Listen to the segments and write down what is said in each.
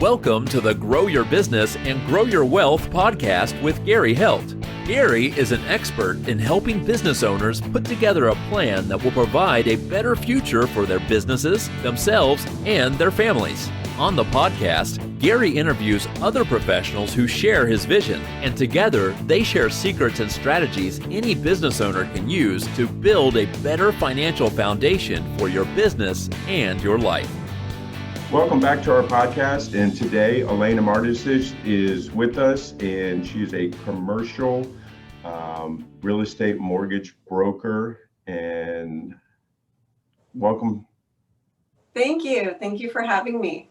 Welcome to the Grow Your Business and Grow Your Wealth podcast with Gary Heldt. Gary is an expert in helping business owners put together a plan that will provide a better future for their businesses, themselves, and their families. On the podcast, Gary interviews other professionals who share his vision, and together they share secrets and strategies any business owner can use to build a better financial foundation for your business and your life. Welcome back to our podcast, and today Alina Mardesich is with us, and she is a commercial real estate mortgage broker. And welcome. Thank you. Thank you for having me.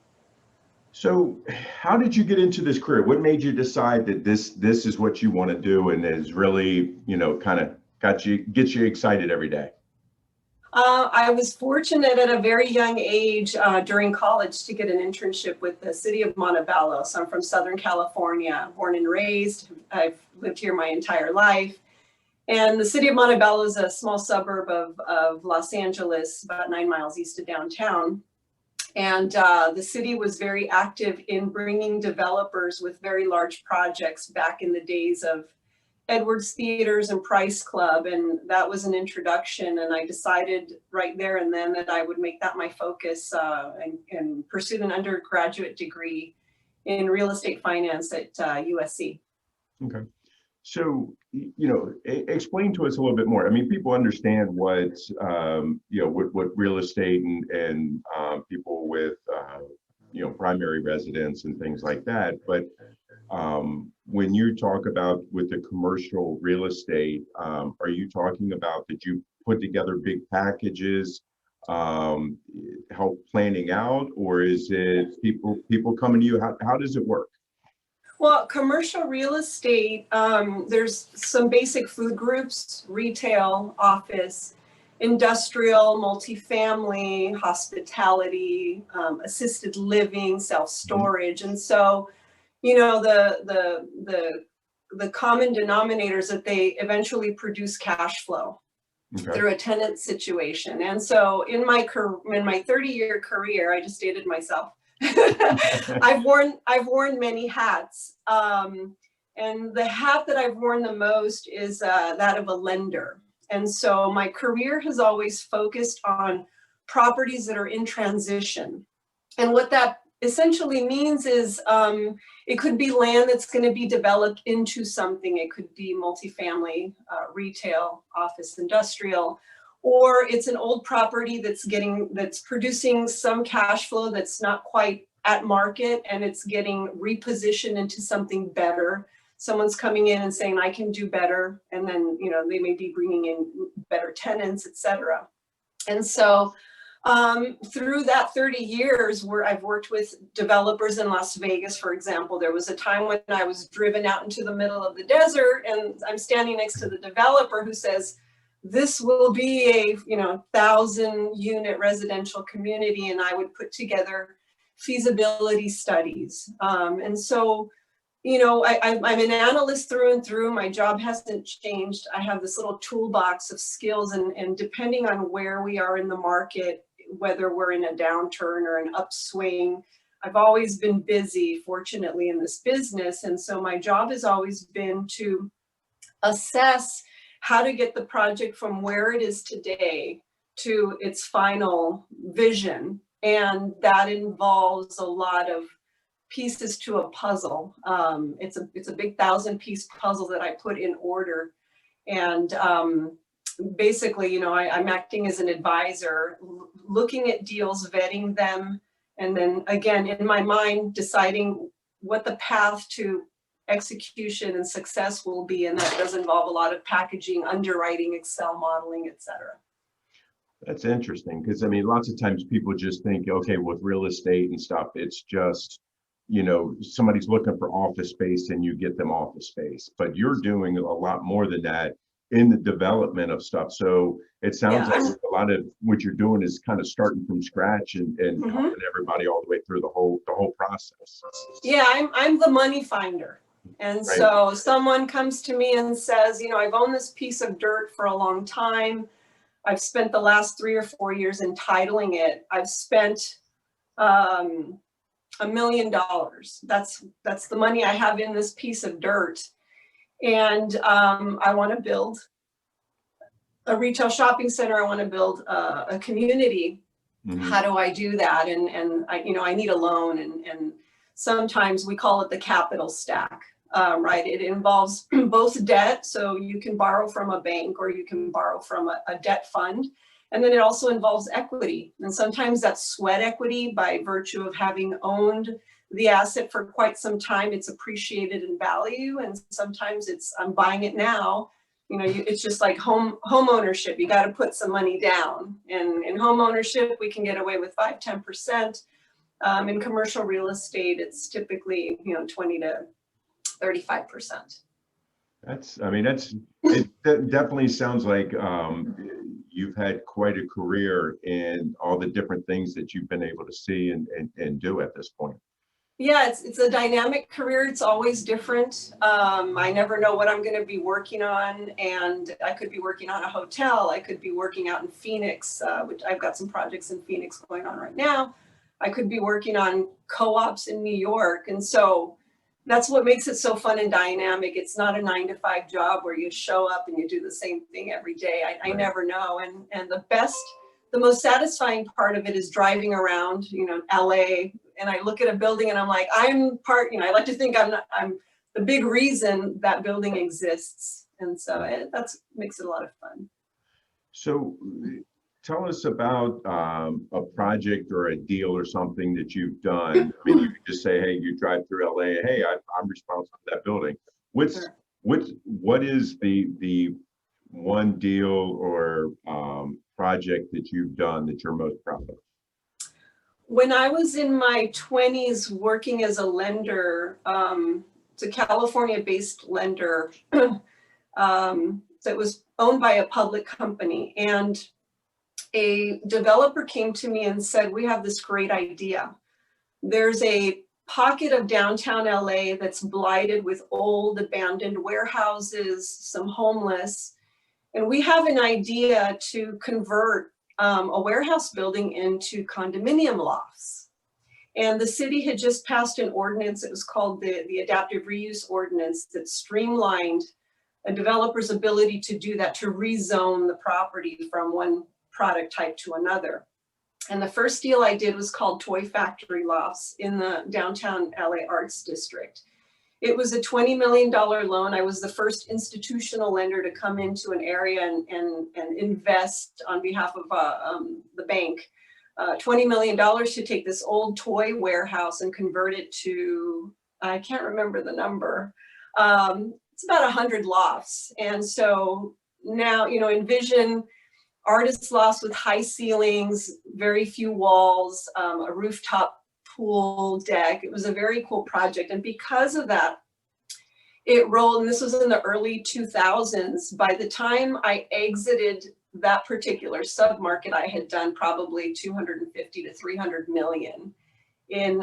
So how did you get into this career? What made you decide that this is what you want to do and is really, kind of gets you excited every day? I was fortunate at a very young age during college to get an internship with the city of Montebello. So I'm from Southern California, born and raised. I've lived here my entire life. And the city of Montebello is a small suburb of Los Angeles, about 9 miles east of downtown. And the city was very active in bringing developers with very large projects back in the days of Edwards Theaters and Price Club, and that was an introduction. And I decided right there and then that I would make that my focus and pursued an undergraduate degree in real estate finance at USC. Okay. So, explain to us a little bit more. I mean, people understand what real estate and people with, primary residence and things like that. But when you talk about with the commercial real estate, are you talking about that you put together big packages, help planning out, or is it people coming to you? How does it work? Well, commercial real estate, there's some basic food groups: retail, office, industrial, multifamily, hospitality, assisted living, self-storage. And so, the common denominator is that they eventually produce cash flow through a tenant situation. And so in my 30-year career, I just dated myself. I've worn many hats. And the hat that I've worn the most is that of a lender. And so my career has always focused on properties that are in transition. And what that essentially means is it could be land that's going to be developed into something. It could be multifamily, retail, office, industrial, or it's an old property that's producing some cash flow that's not quite at market, and it's getting repositioned into something better. Someone's coming in and saying, I can do better. And then, they may be bringing in better tenants, et cetera. And so through that 30 years where I've worked with developers in Las Vegas, for example, there was a time when I was driven out into the middle of the desert, and I'm standing next to the developer who says, this will be a 1,000-unit residential community, and I would put together feasibility studies. And so, I'm an analyst through and through. My job hasn't changed. I have this little toolbox of skills, and depending on where we are in the market, whether we're in a downturn or an upswing, I've always been busy, fortunately, in this business. And so my job has always been to assess how to get the project from where it is today to its final vision. And that involves a lot of pieces to a puzzle. It's a big 1,000-piece puzzle that I put in order. And basically, I'm acting as an advisor, looking at deals, vetting them, and then again, in my mind, deciding what the path to execution and success will be. And that does involve a lot of packaging, underwriting, Excel modeling, et cetera. That's interesting, because lots of times people just think, okay, with real estate and stuff, it's just, somebody's looking for office space and you get them office space, but you're doing a lot more than that in the development of stuff. So it sounds like a lot of what you're doing is kind of starting from scratch and helping everybody all the way through the whole process. Yeah, I'm the money finder. And so someone comes to me and says, I've owned this piece of dirt for a long time. I've spent the last 3 or 4 years entitling it. I've spent $1 million. That's the money I have in this piece of dirt. And I want to build a retail shopping center. I want to build a community. How do I do that? And I need a loan, and sometimes we call it the capital stack, right? It involves both debt, so you can borrow from a bank or you can borrow from a debt fund. And then it also involves equity. And sometimes that's sweat equity by virtue of having owned the asset for quite some time. It's appreciated in value. And sometimes I'm buying it now. It's just like home ownership. You got to put some money down. And in home ownership, we can get away with 5-10%. In commercial real estate, it's typically 20 to 35%. It definitely sounds like you've had quite a career in all the different things that you've been able to see and do at this point. Yeah, it's a dynamic career. It's always different. I never know what I'm going to be working on, and I could be working on a hotel. I could be working out in Phoenix, which I've got some projects in Phoenix going on right now. I could be working on co-ops in New York, and so that's what makes it so fun and dynamic. It's not a 9-to-5 job where you show up and you do the same thing every day. I never know, and the most satisfying part of it is driving around, LA. And I look at a building and I'm like, I like to think I'm the big reason that building exists. And so that's makes it a lot of fun. So tell us about a project or a deal or something that you've done. I mean, you could just say, hey, you drive through LA, hey, I'm responsible for that building. What is the one deal or project that you've done that you're most proud of? When I was in my 20s working as a lender, it's a California-based lender that was owned by a public company. And a developer came to me and said, we have this great idea. There's a pocket of downtown LA that's blighted with old abandoned warehouses, some homeless. And we have an idea to convert a warehouse building into condominium lofts. And the city had just passed an ordinance. It was called the Adaptive Reuse Ordinance that streamlined a developer's ability to do that, to rezone the property from one product type to another. And the first deal I did was called Toy Factory Lofts in the downtown LA Arts District. It was a $20 million loan. I was the first institutional lender to come into an area and invest on behalf of the bank. $20 million to take this old toy warehouse and convert it to, I can't remember the number. It's about 100 lofts. And so now, envision artist lofts with high ceilings, very few walls, a rooftop pool deck. It was a very cool project. And because of that, it rolled, and this was in the early 2000s. By the time I exited that particular submarket, I had done probably 250 to 300 million in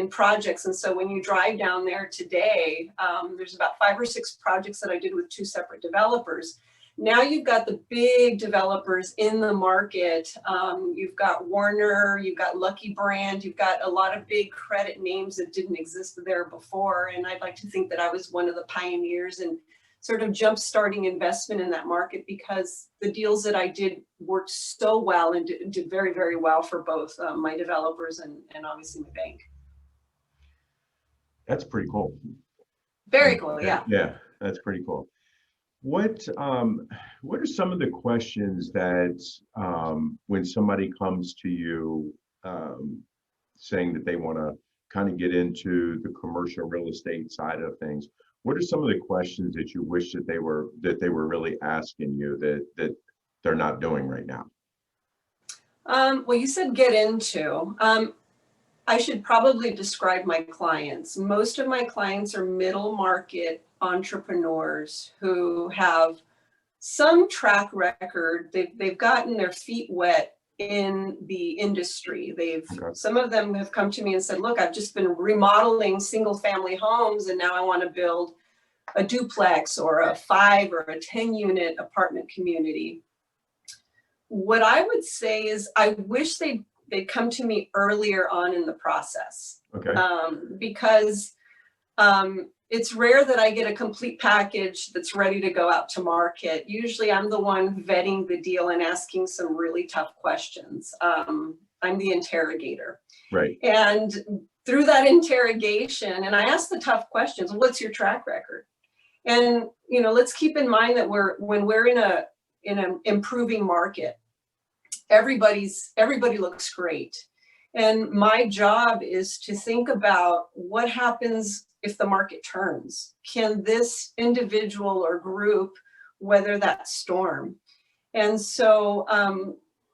projects. And so when you drive down there today, there's about 5 or 6 projects that I did with 2 separate developers. Now you've got the big developers in the market. You've got Warner, you've got Lucky Brand, you've got a lot of big credit names that didn't exist there before. And I'd like to think that I was one of the pioneers in sort of jump-starting investment in that market, because the deals that I did worked so well and did very, very well for both my developers and obviously my bank. That's pretty cool. Very cool, yeah. Yeah, that's pretty cool. What are some of the questions that when somebody comes to you saying that they want to kind of get into the commercial real estate side of things, what are some of the questions that you wish that they were really asking you that they're not doing right now? Well, you said get into. I should probably describe my clients. Most of my clients are middle market entrepreneurs who have some track record. They've gotten their feet wet in the industry. Some of them have come to me and said, look, I've just been remodeling single family homes and now I want to build a duplex or a 5 or a 10 unit apartment community. What I would say is I wish they they'd come to me earlier on in the process. Okay. Because it's rare that I get a complete package that's ready to go out to market. Usually I'm the one vetting the deal and asking some really tough questions. I'm the interrogator. Right. And through that interrogation, and I ask the tough questions, what's your track record? And, you know, let's keep in mind that when we're in an improving market, everybody looks great. And my job is to think about what happens if the market turns. Can this individual or group weather that storm? And so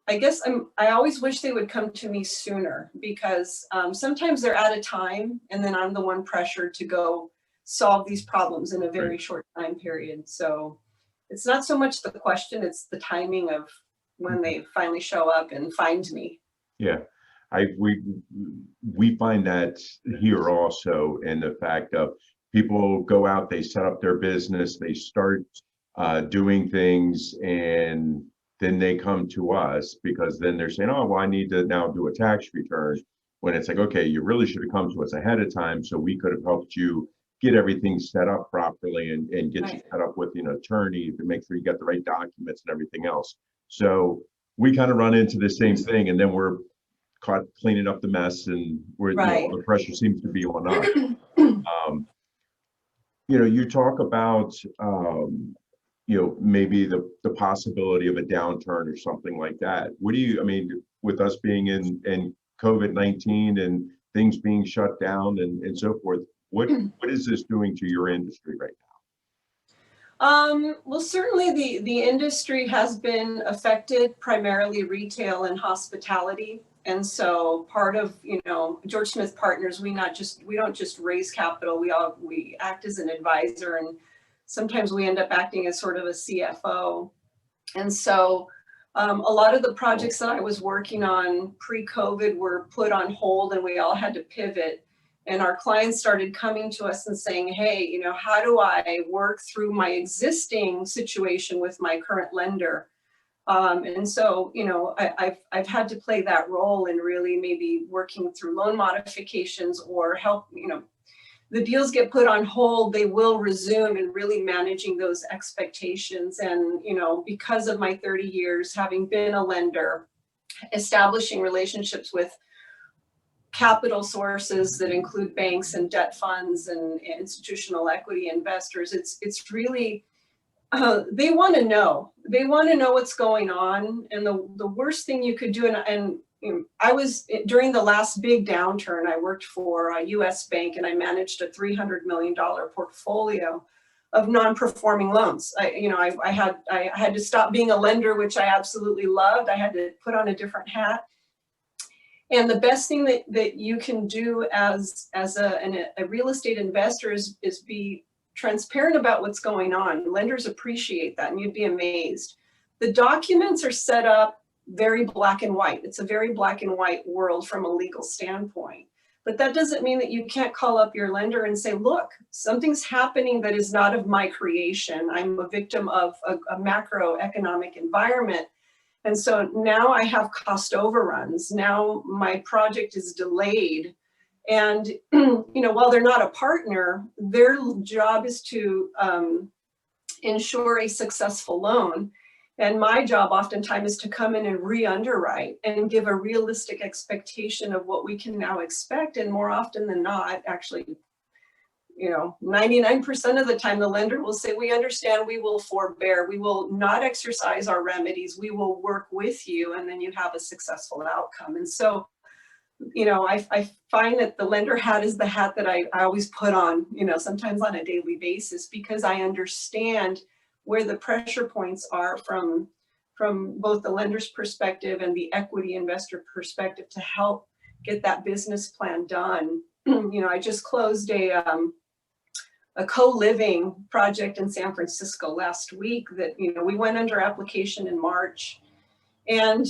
I guess I always wish they would come to me sooner, because sometimes they're out of time and then I'm the one pressured to go solve these problems in a very short time period. So it's not so much the question, it's the timing of when they finally show up and find me. Yeah. We find that here also, in the fact of people go out, they set up their business, they start doing things, and then they come to us because then they're saying, oh, well, I need to now do a tax return. When it's like, okay, you really should have come to us ahead of time so we could have helped you get everything set up properly and get you set up with an attorney to make sure you got the right documents and everything else. So we kind of run into the same thing, and then we're caught cleaning up the mess, and we're the pressure seems to be on us. You talk about maybe the possibility of a downturn or something like that. What do you, I mean, with us being in COVID-19 and things being shut down and so forth, what is this doing to your industry right now? Well, certainly the industry has been affected, primarily retail and hospitality. And so part of, George Smith Partners, we don't just raise capital, we act as an advisor, and sometimes we end up acting as sort of a CFO. And so a lot of the projects that I was working on pre-COVID were put on hold, and we all had to pivot. And our clients started coming to us and saying, hey, how do I work through my existing situation with my current lender? And so, I've had to play that role in really maybe working through loan modifications or help, the deals get put on hold, they will resume, and really managing those expectations. And, because of my 30 years having been a lender, establishing relationships with capital sources that include banks and debt funds and institutional equity investors, it's really, they want to know what's going on. And the worst thing you could do, and I was, during the last big downturn, I worked for a US bank, and I managed a $300 million portfolio of non-performing loans. I had to stop being a lender, which I absolutely loved. I had to put on a different hat. And the best thing that you can do as a real estate investor is be transparent about what's going on. Lenders appreciate that, and you'd be amazed. The documents are set up very black and white. It's a very black and white world from a legal standpoint. But that doesn't mean that you can't call up your lender and say, look, something's happening that is not of my creation. I'm a victim of a macroeconomic environment. And so now I have cost overruns. Now my project is delayed. And, while they're not a partner, their job is to ensure a successful loan. And my job oftentimes is to come in and re-underwrite and give a realistic expectation of what we can now expect. And more often than not, actually, 99% of the time, the lender will say, we understand, we will forbear, we will not exercise our remedies, we will work with you, and then you have a successful outcome. And so, I find that the lender hat is the hat that I always put on, sometimes on a daily basis, because I understand where the pressure points are from both the lender's perspective and the equity investor perspective to help get that business plan done. I just closed a co-living project in San Francisco last week that, we went under application in March, and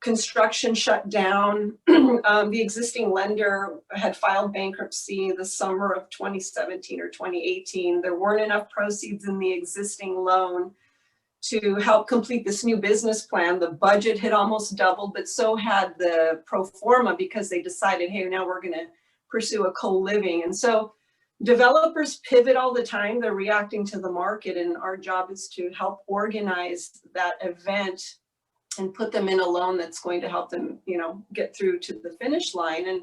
construction shut down. The existing lender had filed bankruptcy the summer of 2017 or 2018. There weren't enough proceeds in the existing loan to help complete this new business plan. The budget had almost doubled, but so had the pro forma, because they decided, hey, now we're going to pursue a co-living. And so developers pivot all the time. They're reacting to the market, and our job is to help organize that event and put them in a loan that's going to help them, you know, get through to the finish line.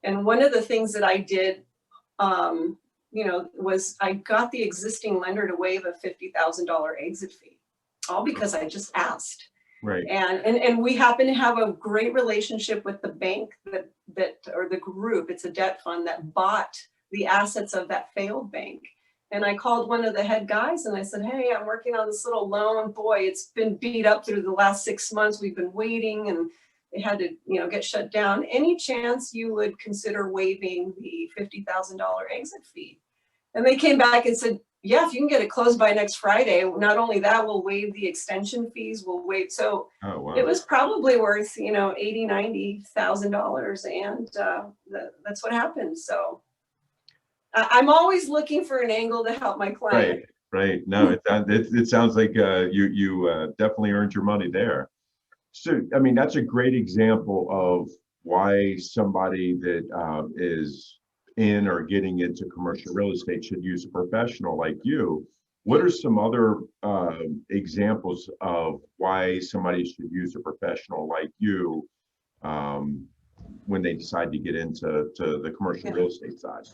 And one of the things that I did, you know, was I got the existing lender to waive a $50,000 exit fee, all because I just asked. Right. And we happen to have a great relationship with the bank that or the group. It's a debt fund that bought the assets of that failed bank. And I called one of the head guys and I said, hey, I'm working on this little loan. Boy, it's been beat up through the last 6 months. We've been waiting and it had to, you know, get shut down. Any chance you would consider waiving the $50,000 exit fee? And they came back and said, yeah, if you can get it closed by next Friday, not only that, we'll waive the extension fees, we'll waive. So Oh, wow. it was probably worth, you know, $80,000, $90,000. And that's what happened. So I'm always looking for an angle to help my client. Right. No, it sounds like you definitely earned your money there. So, I mean, that's a great example of why somebody that is in or getting into commercial real estate should use a professional like you. What are some other examples of why somebody should use a professional like you when they decide to get into the commercial real estate side?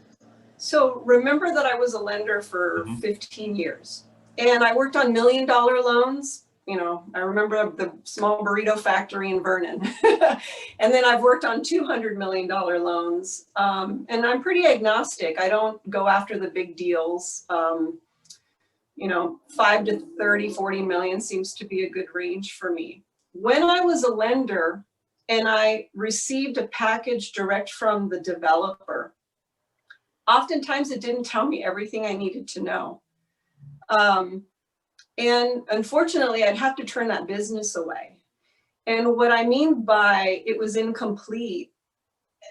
So remember that I was a lender for 15 years and I worked on $1 million loans. You know, I remember the small burrito factory in Vernon. And then I've worked on $200 million loans. And I'm pretty agnostic. I don't go after the big deals. You know, 5 to 30, 40 million seems to be a good range for me. When I was a lender and I received a package direct from the developer, oftentimes it didn't tell me everything I needed to know. And unfortunately, I'd have to turn that business away. And what I mean by it was incomplete,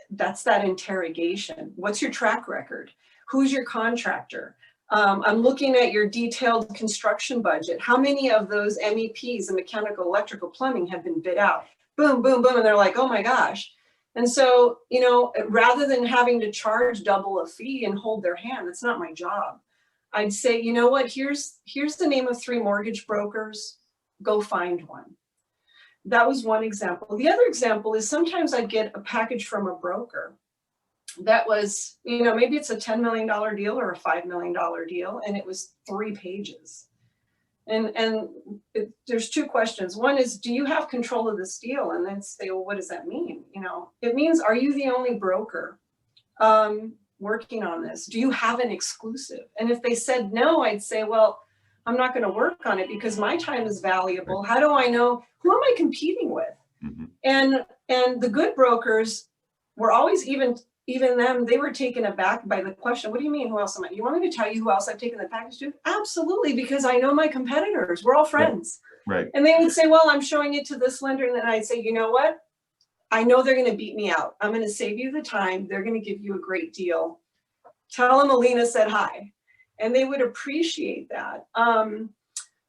that's that interrogation. What's your track record? Who's your contractor? I'm looking at your detailed construction budget. How many of those MEPs, the mechanical, electrical, plumbing, have been bid out? Boom, boom, boom. And they're like, oh my gosh. And so, you know, rather than having to charge double a fee and hold their hand, that's not my job. I'd say, you know what, here's the name of 3 mortgage brokers, go find one. That was one example. The other example is sometimes I'd get a package from a broker that was, you know, maybe it's a $10 million deal or a $5 million deal, and it was 3 pages. And there's 2 questions. One is, do you have control of this deal? And then say, well, what does that mean? You know, it means, are you the only broker working on this? Do you have an exclusive? And if they said no, I'd say, well, I'm not going to work on it because my time is valuable. How do I know? Who am I competing with? And the good brokers were always, even them, they were taken aback by the question, what do you mean, who else am I? You want me to tell you who else I've taken the package to? Absolutely, because I know my competitors. We're all friends. Right. And they would say, well, I'm showing it to this lender. And then I'd say, you know what? I know they're going to beat me out. I'm going to save you the time. They're going to give you a great deal. Tell them Alina said hi. And they would appreciate that.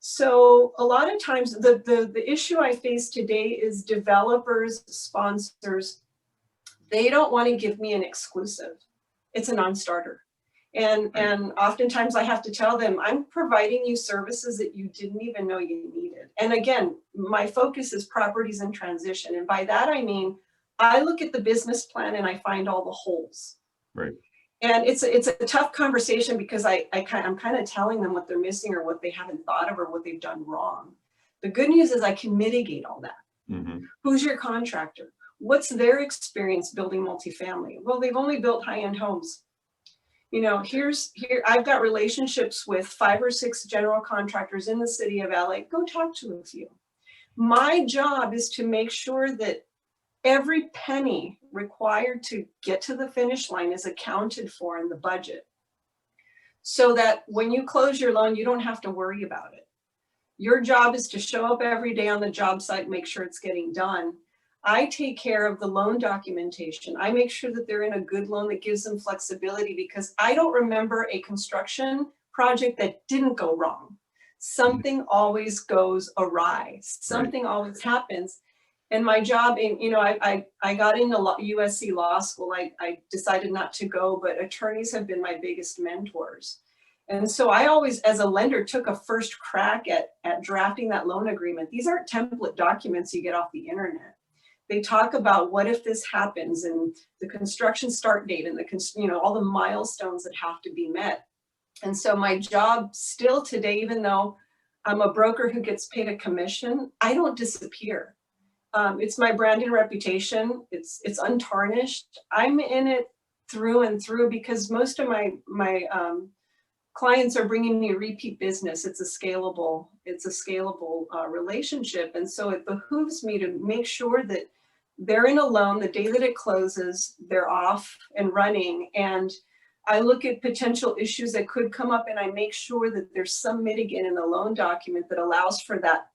So a lot of times the issue I face today is developers, sponsors, they don't want to give me an exclusive. It's a non-starter. And oftentimes I have to tell them, I'm providing you services that you didn't even know you needed. And again, my focus is properties in transition. And by that, I mean, I look at the business plan and I find all the holes. Right. And it's a tough conversation because I'm kind of telling them what they're missing or what they haven't thought of or what they've done wrong. The good news is I can mitigate all that. Who's your contractor? What's their experience building multifamily? Well, they've only built high-end homes. You know, here I've got relationships with 5 or 6 general contractors in the city of LA. Go talk to a few. My job is to make sure that every penny required to get to the finish line is accounted for in the budget, so that when you close your loan, you don't have to worry about it. Your job is to show up every day on the job site, make sure it's getting done. I take care of the loan documentation. I make sure that they're in a good loan that gives them flexibility, because I don't remember a construction project that didn't go wrong. something always goes awry. Something always happens. And my job, I got into USC Law School. I decided not to go, but attorneys have been my biggest mentors. And so I always, as a lender, took a first crack at drafting that loan agreement. These aren't template documents you get off the internet. They talk about what if this happens, and the construction start date, and all the milestones that have to be met. And so my job still today, even though I'm a broker who gets paid a commission, I don't disappear. It's my brand and reputation. It's untarnished. I'm in it through and through because most of my clients are bringing me repeat business. It's a scalable relationship. And so it behooves me to make sure that they're in a loan the day that it closes, they're off and running. And I look at potential issues that could come up, and I make sure that there's some mitigant in the loan document that allows for that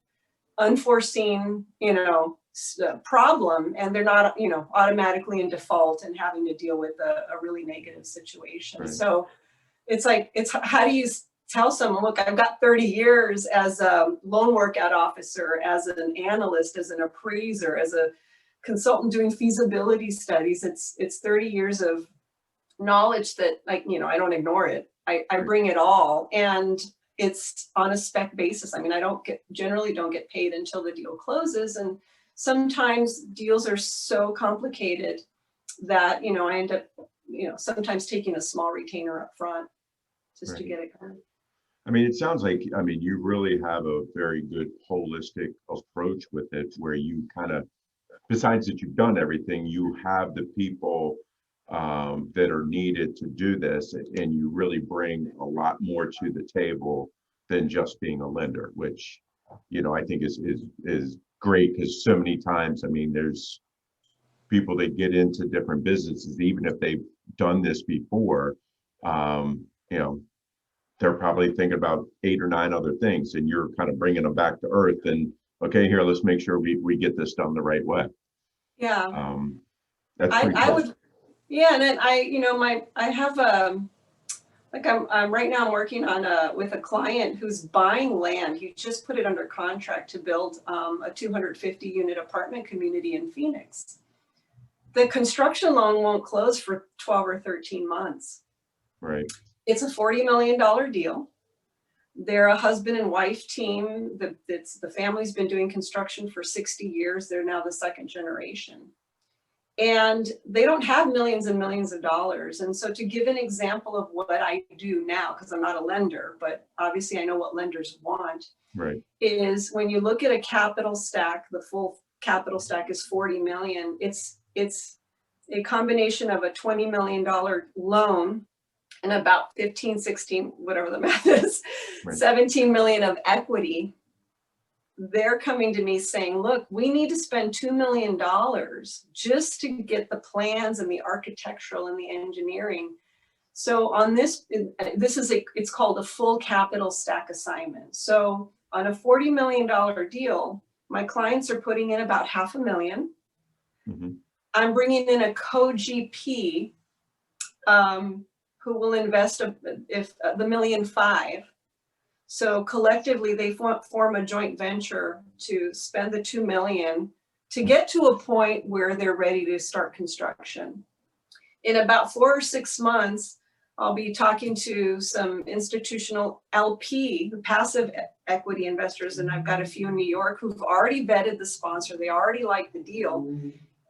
unforeseen, problem, and they're not, automatically in default and having to deal with a really negative situation. Right. So it's how do you tell someone, look, I've got 30 years as a loan workout officer, as an analyst, as an appraiser, as a consultant doing feasibility studies. It's 30 years of knowledge that, I don't ignore it. I bring it all, and it's on a spec basis. I mean, generally don't get paid until the deal closes. And sometimes deals are so complicated that, I end up, sometimes taking a small retainer up front just to get it going. I mean, it sounds like, you really have a very good holistic approach with it, where you kind of, besides that you've done everything, you have the people that are needed to do this, and you really bring a lot more to the table than just being a lender, which, I think is great, because so many times, there's people that get into different businesses, even if they've done this before, they're probably thinking about 8 or 9 other things, and you're kind of bringing them back to earth and, okay, here, let's make sure we get this done the right way. Yeah. That's pretty cool. I would, yeah. And then I have I'm right now I'm working on with a client who's buying land. He just put it under contract to build a 250 unit apartment community in Phoenix. The construction loan won't close for 12 or 13 months. Right. It's a $40 million deal. They're a husband and wife team. The family's been doing construction for 60 years. They're now the second generation. And they don't have millions and millions of dollars. And so, to give an example of what I do now, because I'm not a lender, but obviously I know what lenders want, right, is when you look at a capital stack, the full capital stack is 40 million. It's a combination of a $20 million loan and about 15, 16, whatever the math is, right, 17 million of equity. They're coming to me saying, look, we need to spend $2 million just to get the plans and the architectural and the engineering. So on it's called a full capital stack assignment. So on a $40 million deal, my clients are putting in about $500,000. Mm-hmm. I'm bringing in a co-GP who will invest the $1.5 million. So collectively, they form a joint venture to spend the $2 million to get to a point where they're ready to start construction. In about 4 or 6 months, I'll be talking to some institutional LP, passive equity investors, and I've got a few in New York who've already vetted the sponsor. They already like the deal,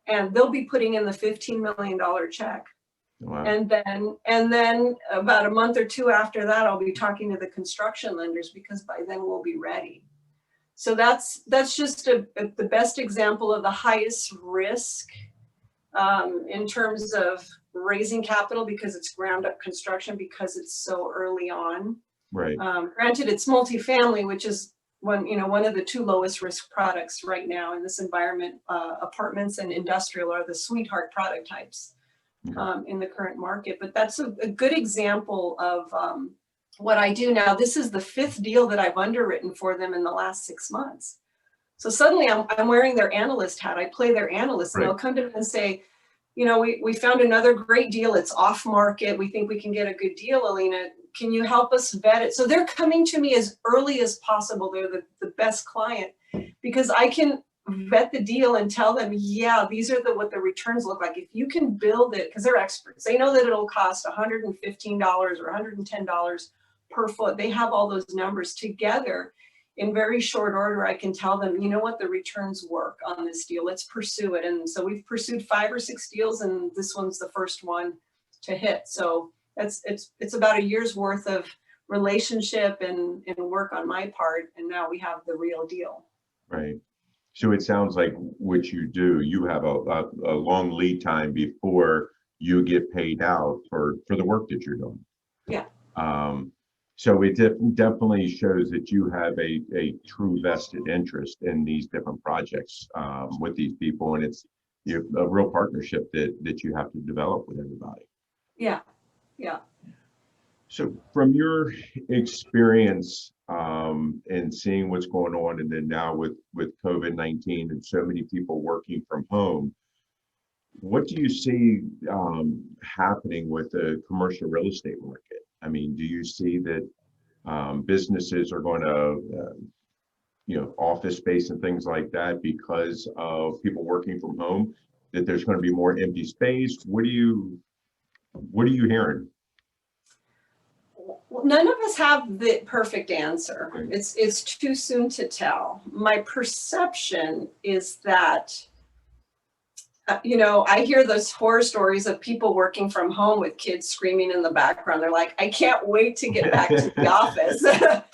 and they'll be putting in the $15 million check. Wow. And then about a month or 2 after that, I'll be talking to the construction lenders, because by then we'll be ready. So that's just the best example of the highest risk in terms of raising capital, because it's ground up construction, because it's so early on. Right. Granted, it's multifamily, which is one of the 2 lowest risk products right now in this environment. Apartments and industrial are the sweetheart product types in the current market. But that's a good example of what I do now. This is the 5th deal that I've underwritten for them in the last 6 months. So suddenly I'm wearing their analyst hat. I play their analyst, and they'll come to me and say, we found another great deal. It's off market. We think we can get a good deal, Alina. can you help us vet it? So they're coming to me as early as possible. They're the best client because I can vet the deal and tell them, yeah, these are what the returns look like. If you can build it, because they're experts, they know that it'll cost $115 or $110 per foot. They have all those numbers together. In very short order, I can tell them, you know what, the returns work on this deal. Let's pursue it. And so we've pursued 5 or 6 deals, and this one's the first one to hit. So it's about a year's worth of relationship and work on my part, and now we have the real deal. Right. So it sounds like what you do, you have a long lead time before you get paid out for the work that you're doing. Yeah. So it definitely shows that you have a true vested interest in these different projects with these people, and it's a real partnership that you have to develop with everybody. Yeah. Yeah. So from your experience and seeing what's going on, and then now with COVID-19 and so many people working from home, what do you see happening with the commercial real estate market? I mean, do you see that businesses are going to, office space and things like that because of people working from home, that there's going to be more empty space? What are you hearing? Well, none of us have the perfect answer. It's too soon to tell. My perception is that, I hear those horror stories of people working from home with kids screaming in the background. They're like, I can't wait to get back to the office.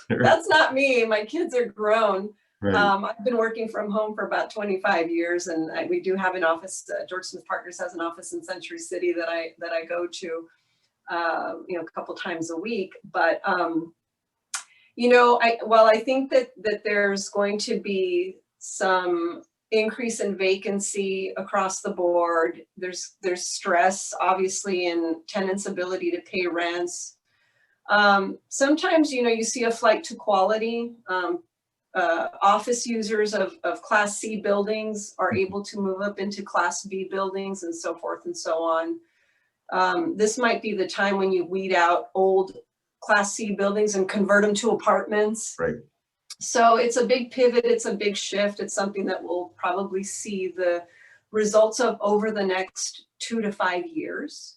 That's not me. My kids are grown. Right. I've been working from home for about 25 years, and we do have an office. George Smith Partners has an office in Century City that I go to, a couple times a week. But I think that there's going to be some increase in vacancy across the board. There's stress, obviously, in tenants' ability to pay rents. Sometimes, you see a flight to quality. Office users of Class C buildings are able to move up into Class B buildings and so forth and so on. This might be the time when you weed out old Class C buildings and convert them to apartments. Right. So it's a big pivot. It's a big shift. It's something that we'll probably see the results of over the next 2 to 5 years.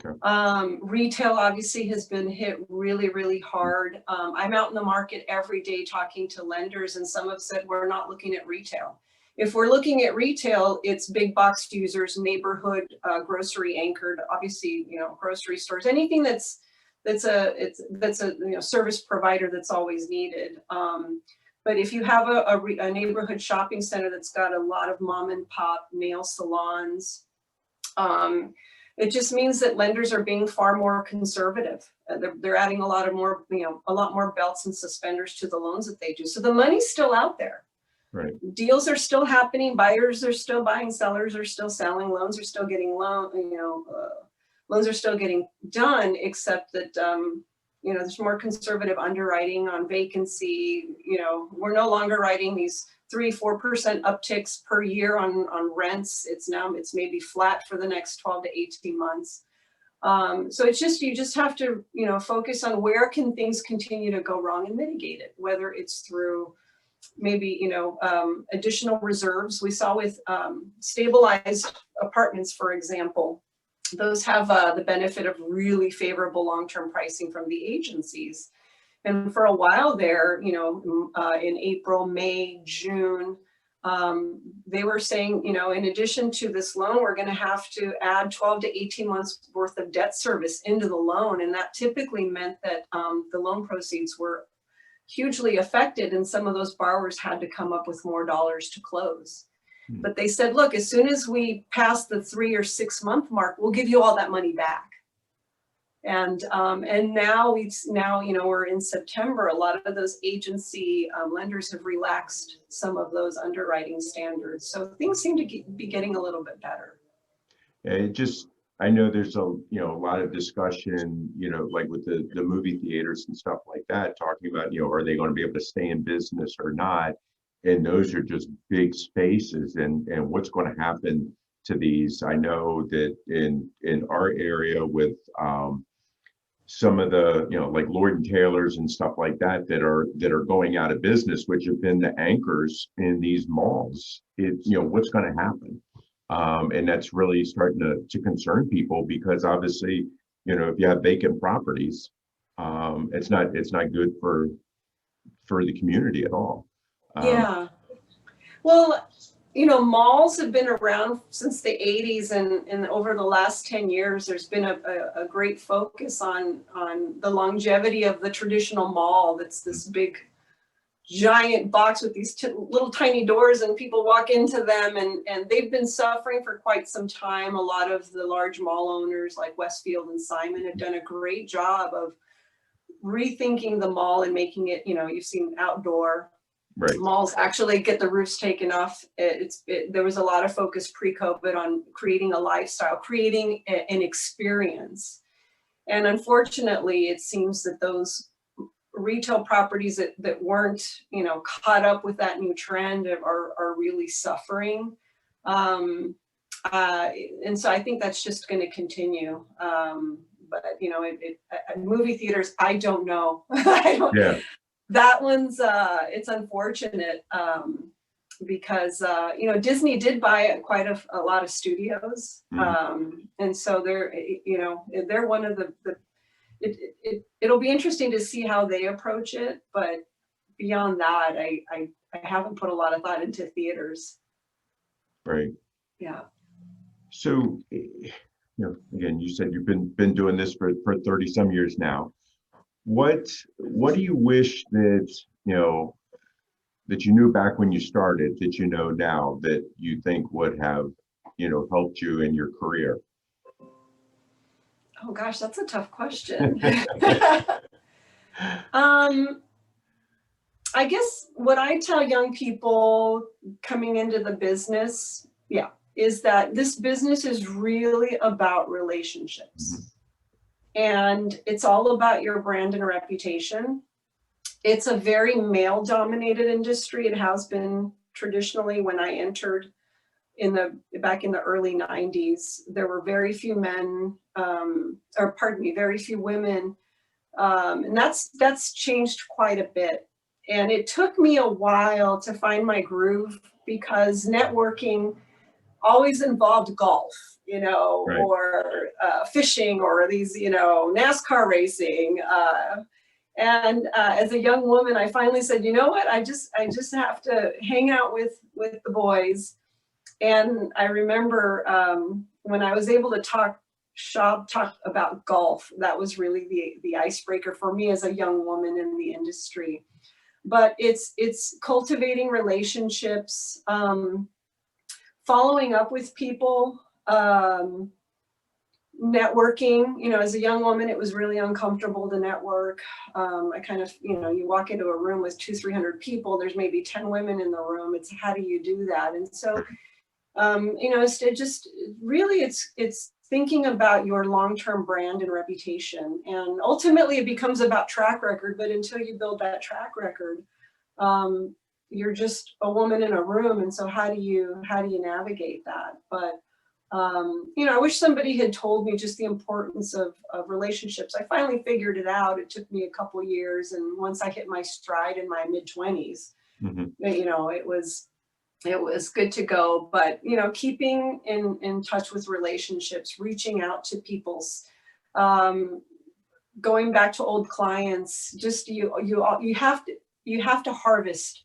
Okay. Retail obviously has been hit really, really hard. I'm out in the market every day talking to lenders, and some have said we're not looking at retail. If we're looking at retail, it's big box users, neighborhood, grocery anchored, obviously, grocery stores, anything that's a service provider that's always needed. But if you have a neighborhood shopping center that's got a lot of mom and pop nail salons, it just means that lenders are being far more conservative. They're adding a lot more belts and suspenders to the loans that they do. So the money's still out there. Right. Deals are still happening. Buyers are still buying. Sellers are still selling. Loans are still getting loans are still getting done, except that, there's more conservative underwriting on vacancy. We're no longer writing these 3-4% upticks per year on rents. It's maybe flat for the next 12 to 18 months. So you just have to, focus on where can things continue to go wrong and mitigate it, whether it's through maybe, additional reserves. We saw with stabilized apartments, for example, those have the benefit of really favorable long-term pricing from the agencies. And for a while there, in April, May, June, they were saying, in addition to this loan, we're going to have to add 12 to 18 months worth of debt service into the loan. And that typically meant that the loan proceeds were hugely affected, and some of those borrowers had to come up with more dollars to close. But they said, look, as soon as we pass the 3 or 6 month mark, we'll give you all that money back. And now we're in September. A lot of those agency lenders have relaxed some of those underwriting standards. So things seem to be getting a little bit better. I know there's a lot of discussion, like with the movie theaters and stuff like that, talking about, are they going to be able to stay in business or not? And those are just big spaces, and what's going to happen to these. I know that in our area with some of the, like Lord and Taylor's and stuff like that that are going out of business, which have been the anchors in these malls. What's going to happen? And that's really starting to concern people, because obviously, if you have vacant properties, it's not good for the community at all. Yeah. Well, malls have been around since the 80s, and over the last 10 years, there's been a great focus on the longevity of the traditional mall. That's this big, giant box with these little tiny doors, and people walk into them, and they've been suffering for quite some time. A lot of the large mall owners like Westfield and Simon have done a great job of rethinking the mall and making it, you've seen outdoor. Right. Malls actually get the roofs taken off. There was a lot of focus pre-COVID on creating a lifestyle, creating an experience. And unfortunately, it seems that those retail properties that weren't, caught up with that new trend are really suffering. And so I think that's just going to continue. But, movie theaters, I don't know. I don't. Yeah. That one's it's unfortunate, because Disney did buy quite a lot of studios, and so they're one of the it'll be interesting to see how they approach it, but beyond that, I haven't put a lot of thought into theaters. Right. Yeah. So, again, you said you've been doing this for 30 some years now. What do you wish that that you knew back when you started, that you know now, that you think would have helped you in your career? Oh gosh, that's a tough question. I guess what I tell young people coming into the business, is that this business is really about relationships. And it's all about your brand and reputation. It's a very male-dominated industry. It has been traditionally. When I entered back in the early 90s, there were very few men, very few women. And that's changed quite a bit. And it took me a while to find my groove, because networking always involved golf, Right. or fishing, or these, NASCAR racing. And as a young woman, I finally said, you know what, I just have to hang out with the boys. And I remember when I was able to talk about golf, that was really the icebreaker for me as a young woman in the industry. But it's cultivating relationships, following up with people, networking. As a young woman, it was really uncomfortable to network. I kind of, you walk into a room with 200-300 people, there's maybe 10 women in the room. It's how do you do that? And so, it's thinking about your long-term brand and reputation. And ultimately it becomes about track record, but until you build that track record, you're just a woman in a room. And so how do you navigate that? But, I wish somebody had told me just the importance of relationships. I finally figured it out. It took me a couple of years. And once I hit my stride in my mid-20s, it was good to go. But, keeping in touch with relationships, reaching out to people's, going back to old clients, just you have to harvest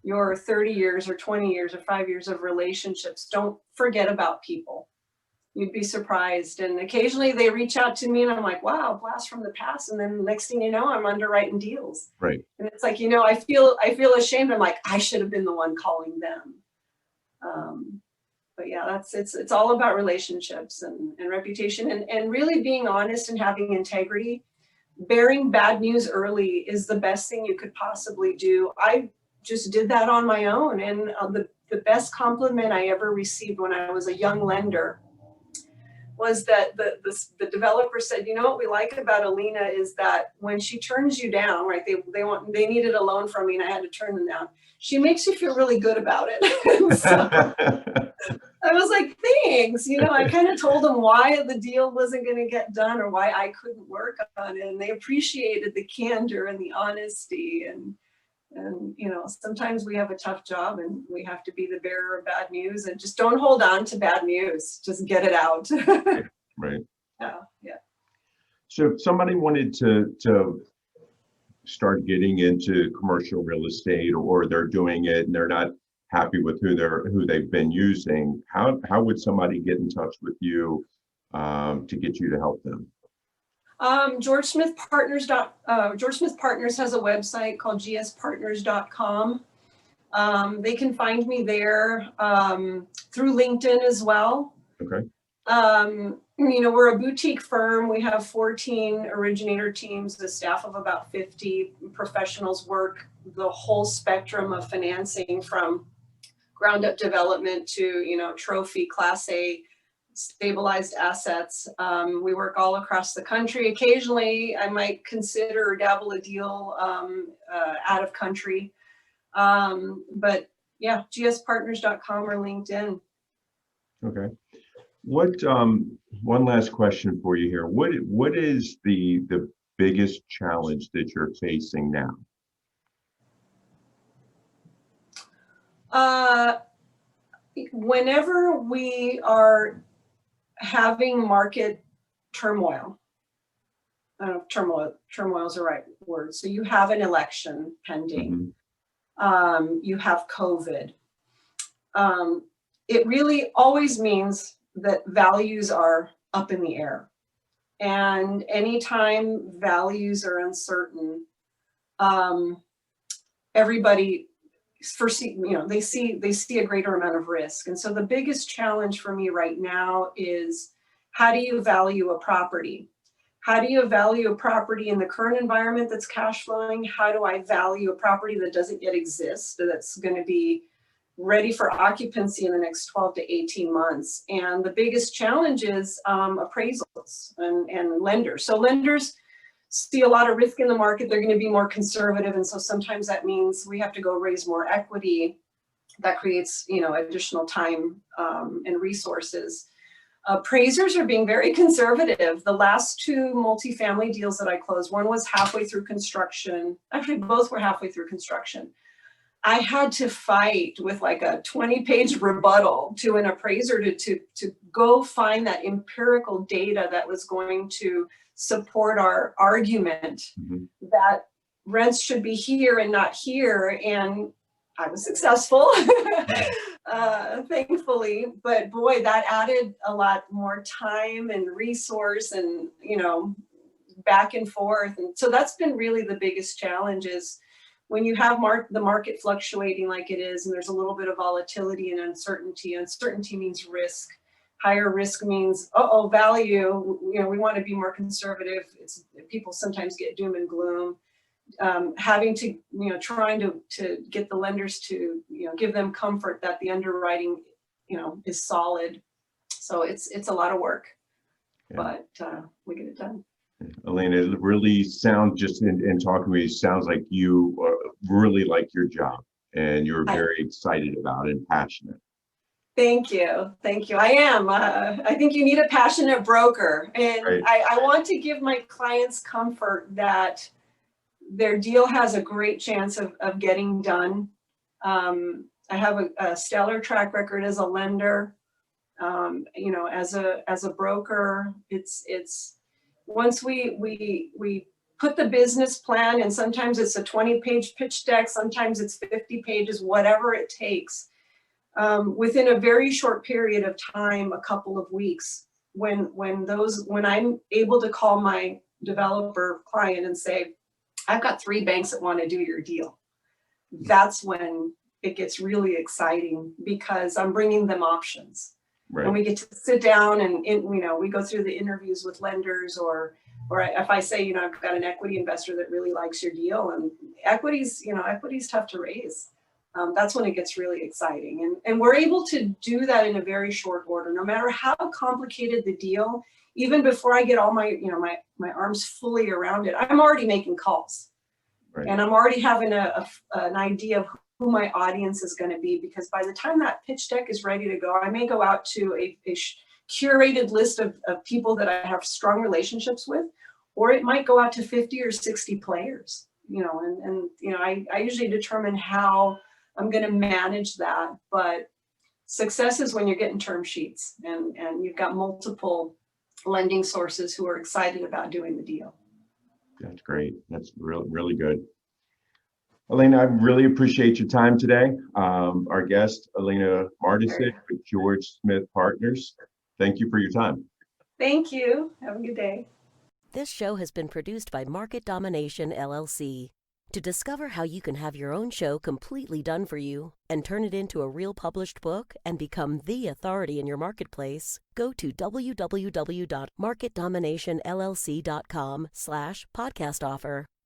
your 30 years or 20 years or 5 years of relationships. Don't forget about people. You'd be surprised. And occasionally they reach out to me and I'm like, wow, blast from the past. And then the next thing you know, I'm underwriting deals. Right. And it's like, I feel ashamed. I'm like, I should have been the one calling them. But yeah, it's all about relationships and reputation, and really being honest and having integrity. Bearing bad news early is the best thing you could possibly do. I just did that on my own. And the best compliment I ever received when I was a young lender was that the developer said, what we like about Alina is that when she turns you down, right, they needed a loan from me and I had to turn them down, she makes you feel really good about it. I was like, thanks. I kind of told them why the deal wasn't going to get done or why I couldn't work on it. And they appreciated the candor and the honesty. And sometimes we have a tough job and we have to be the bearer of bad news, and just don't hold on to bad news. Just get it out. Right. Yeah. So if somebody wanted to start getting into commercial real estate, or they're doing it and they're not happy with who they've been using, how would somebody get in touch with you to get you to help them? George Smith Partners has a website called gspartners.com. They can find me there through LinkedIn as well. Okay. We're a boutique firm. We have 14 originator teams, a staff of about 50 professionals, work the whole spectrum of financing from ground up development to, trophy Class A stabilized assets. We work all across the country. Occasionally, I might consider or dabble a deal out of country. But yeah, gspartners.com or LinkedIn. Okay. What one last question for you here. What is the biggest challenge that you're facing now? Whenever we are having market turmoil, I don't know if turmoil is the right word. So you have an election pending. Mm-hmm. You have COVID. It really always means that values are up in the air. And anytime values are uncertain, everybody they see a greater amount of risk. And so the biggest challenge for me right now is, how do you value a property? How do you value a property in the current environment that's cash flowing? How do I value a property that doesn't yet exist, that's going to be ready for occupancy in the next 12 to 18 months? And the biggest challenge is appraisals and lenders. So lenders see a lot of risk in the market. They're going to be more conservative. And so sometimes that means we have to go raise more equity. That creates, additional time and resources. Appraisers are being very conservative. The last two multifamily deals that I closed, one was halfway through construction. Actually, both were halfway through construction. I had to fight with like a 20-page rebuttal to an appraiser to go find that empirical data that was going to support our argument that rents should be here and not here. And I was successful, thankfully, but boy, that added a lot more time and resource and, back and forth. And so that's been really the biggest challenge, is when you have the market fluctuating like it is, and there's a little bit of volatility and uncertainty. Uncertainty means risk. Higher risk means, value. We want to be more conservative. People sometimes get doom and gloom. Having to, trying to get the lenders to, give them comfort that the underwriting, is solid. So it's a lot of work, but we get it done. Alina, it really sounds, just in talking to you, sounds like you really like your job and you're very excited about it and passionate. Thank you. I am. I think you need a passionate broker. And right. I want to give my clients comfort that their deal has a great chance of getting done. I have a stellar track record as a lender. As a broker, it's once we put the business plan, and sometimes it's a 20-page pitch deck, sometimes it's 50 pages, whatever it takes. Within a very short period of time, a couple of weeks, when I'm able to call my developer client and say, I've got 3 banks that want to do your deal, that's when it gets really exciting, because I'm bringing them options. Right. And we get to sit down and we go through the interviews with lenders, or if I say, I've got an equity investor that really likes your deal, and equity's tough to raise. That's when it gets really exciting. And we're able to do that in a very short order, no matter how complicated the deal. Even before I get all my arms fully around it, I'm already making calls. Right. And I'm already having an idea of who my audience is going to be, because by the time that pitch deck is ready to go, I may go out to a curated list of people that I have strong relationships with, or it might go out to 50 or 60 players, and I usually determine how I'm going to manage that. But success is when you're getting term sheets and you've got multiple lending sources who are excited about doing the deal. That's great. That's really good. Alina, I really appreciate your time today. Our guest, Alina Mardesich with George Smith Partners. Thank you for your time. Thank you. Have a good day. This show has been produced by Market Domination, LLC. To discover how you can have your own show completely done for you and turn it into a real published book and become the authority in your marketplace, go to www.marketdominationllc.com/podcast offer.